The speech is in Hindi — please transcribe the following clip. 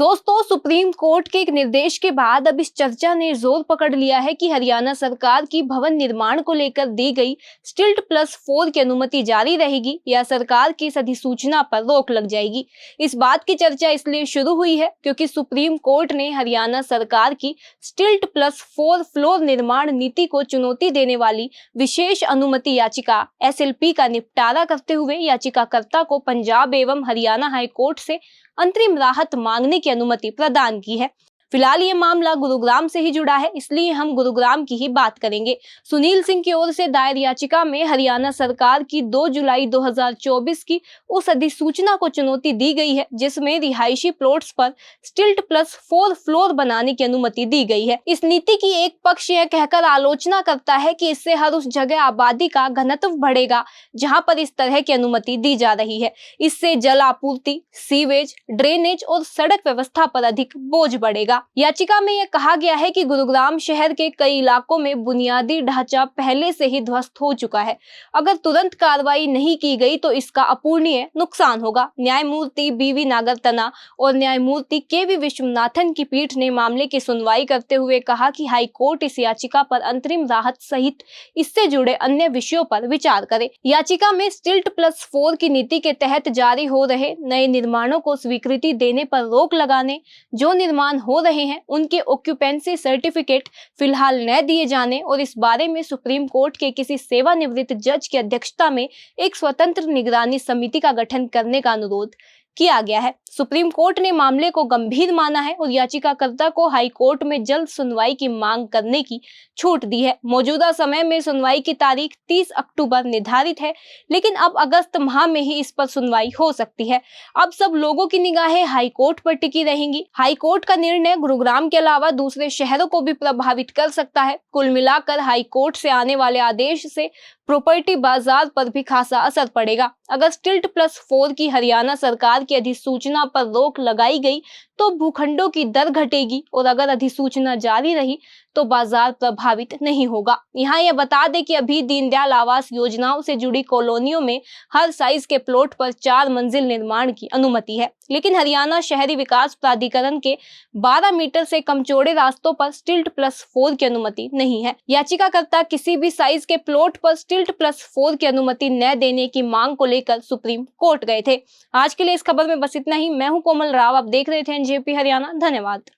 दोस्तों, सुप्रीम कोर्ट के एक निर्देश के बाद अब इस चर्चा ने जोर पकड़ लिया है कि हरियाणा सरकार की भवन निर्माण को लेकर दी गई स्टिल्ट प्लस 4 की अनुमति जारी रहेगी या सरकार की इस अधिसूचना पर रोक लग जाएगी। इस बात की चर्चा इसलिए शुरू हुई है क्योंकि सुप्रीम कोर्ट ने हरियाणा सरकार की स्टिल्ट प्लस 4 फ्लोर निर्माण नीति को चुनौती देने वाली विशेष अनुमति याचिका SLP का निपटारा करते हुए याचिकाकर्ता को पंजाब एवं हरियाणा हाई कोर्ट से अंतरिम राहत मांगने की अनुमति प्रदान की है। फिलहाल ये मामला गुरुग्राम से ही जुड़ा है, इसलिए हम गुरुग्राम की ही बात करेंगे। सुनील सिंह की ओर से दायर याचिका में हरियाणा सरकार की 2 जुलाई 2024 की उस अधिसूचना को चुनौती दी गई है जिसमें रिहायशी प्लॉट्स पर स्टिल्ट प्लस 4 फ्लोर बनाने की अनुमति दी गई है। इस नीति की एक पक्ष यह कहकर आलोचना करता है कि इससे हर उस जगह आबादी का घनत्व बढ़ेगा जहां पर इस तरह की अनुमति दी जा रही है। इससे जल आपूर्ति, सीवेज, ड्रेनेज और सड़क व्यवस्था पर अधिक बोझ बढ़ेगा। याचिका में यह कहा गया है कि गुरुग्राम शहर के कई इलाकों में बुनियादी ढांचा पहले से ही ध्वस्त हो चुका है। अगर तुरंत कार्रवाई नहीं की गई तो इसका अपूरणीय नुकसान होगा। न्यायमूर्ति BV नागरतना और न्यायमूर्ति KV विश्वनाथन की पीठ ने मामले की सुनवाई करते हुए कहा कि हाई कोर्ट इस याचिका पर अंतरिम राहत सहित इससे जुड़े अन्य विषयों पर विचार करे। याचिका में स्टिल्ट प्लस 4 की नीति के तहत जारी हो रहे नए निर्माणों को स्वीकृति देने पर रोक लगाने, जो निर्माण हो रहे हैं उनके ऑक्यूपेंसी सर्टिफिकेट फिलहाल न दिए जाने और इस बारे में सुप्रीम कोर्ट के किसी सेवानिवृत्त जज की अध्यक्षता में एक स्वतंत्र निगरानी समिति का गठन करने का अनुरोध किया गया है। सुप्रीम कोर्ट ने मामले को गंभीर माना है और याचिकाकर्ता को हाई कोर्ट में जल्द सुनवाई की मांग करने की छूट दी है। मौजूदा समय में सुनवाई की तारीख 30 अक्टूबर निर्धारित है, लेकिन अब अगस्त माह में ही इस पर सुनवाई हो सकती है। अब सब लोगों की निगाहें हाई कोर्ट पर टिकी रहेंगी। हाई कोर्ट का निर्णय गुरुग्राम के अलावा दूसरे शहरों को भी प्रभावित कर सकता है। कुल मिलाकर हाई कोर्ट से आने वाले आदेश से प्रॉपर्टी बाजार पर भी खासा असर पड़ेगा। अगर स्टिल्ट प्लस 4 की हरियाणा सरकार की अधिसूचना पर रोक लगाई गई तो भूखंडों की दर घटेगी और अगर अधिसूचना जारी रही तो बाजार प्रभावित नहीं होगा। यहाँ यह बता दें कि अभी दीनदयाल आवास योजनाओं से जुड़ी कॉलोनियों में हर साइज के प्लॉट पर 4 मंजिल निर्माण की अनुमति है, लेकिन हरियाणा शहरी विकास प्राधिकरण के 12 मीटर से कम चौड़े रास्तों पर स्टिल्ट प्लस 4 की अनुमति नहीं है। याचिकाकर्ता किसी भी साइज के प्लॉट पर स्टिल्ट प्लस 4 की अनुमति न देने की मांग को लेकर सुप्रीम कोर्ट गए थे। आज के लिए इस खबर में बस इतना ही। मैं हूं कोमल राव, आप देख रहे थे NJP हरियाणा। धन्यवाद।